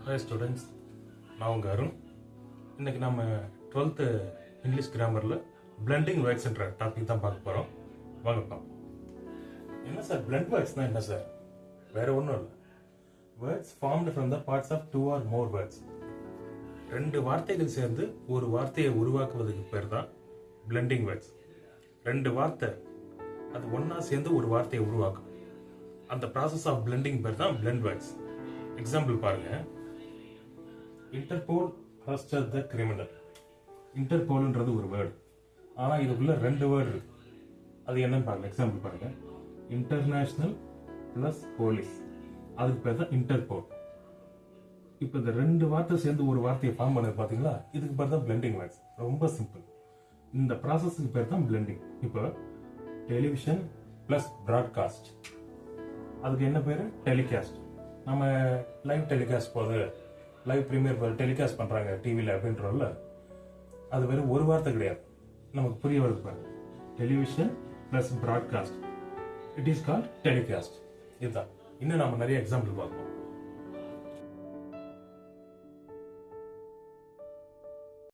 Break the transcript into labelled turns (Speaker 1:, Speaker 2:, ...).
Speaker 1: Hi students, நான் உங்கள் அருண். இன்றைக்கி நம்ம 12th இங்கிலீஷ் கிராமரில் பிளெண்டிங் வேர்ட்ஸ்ன்ற டாபிக் தான் பார்க்க போகிறோம். வாங்க பார்ப்போம். என்ன சார் பிளெண்ட் வேர்ட்ஸ்னால் என்ன சார்? வேறு ஒன்றும் இல்லை. Words formed from the parts of 2 or more words. 2 வார்த்தைகள் சேர்ந்து ஒரு வார்த்தையை உருவாக்குவதுக்கு பேர் தான் பிளெண்டிங் வேர்ட்ஸ். 2 வார்த்தை அது ஒன்றா சேர்ந்து ஒரு வார்த்தையை உருவாக்கும். அந்த ப்ராசஸ் ஆஃப் பிளெண்டிங் பேர் தான் பிளெண்ட் வேர்ட்ஸ். எக்ஸாம்பிள் பாருங்க. Interpol arrested the criminal. இன்டர்போல்ன்றது ஒரு வேர்டு, ஆனால் இதுக்குள்ள 2 வேர்டு இருக்கு. அது என்னன்னு பாருங்க. எக்ஸாம்பிள் பாருங்க. இன்டர்நேஷனல் பிளஸ் போலீஸ், அதுக்கு பேர் தான் இன்டர்போல். இப்போ இந்த 2 வார்த்தை சேர்ந்து ஒரு வார்த்தையை ஃபார்ம் பண்ணது பார்த்தீங்களா? இதுக்கு பேர் தான் பிளெண்டிங் வேர்ட்ஸ். ரொம்ப சிம்பிள். இந்த ப்ராசஸ்க்கு பேர் தான் பிளெண்டிங். இப்போ டெலிவிஷன் பிளஸ் பிராட்காஸ்ட், அதுக்கு என்ன பேர்? டெலிகாஸ்ட். நம்ம லைவ் டெலிகாஸ்ட் போது லைவ் ப்ரீமியர் டெலிகாஸ்ட் பண்ணுறாங்க டிவியில் அப்படின்றோம்ல, அது வெறும் ஒரு வார்த்தை கிடையாது. நமக்கு புரிய வருது பாருங்க. Television plus broadcast, it is called telecast. இதுதான். இன்னும் நம்ம நிறைய எக்ஸாம்பிள் பார்ப்போம்.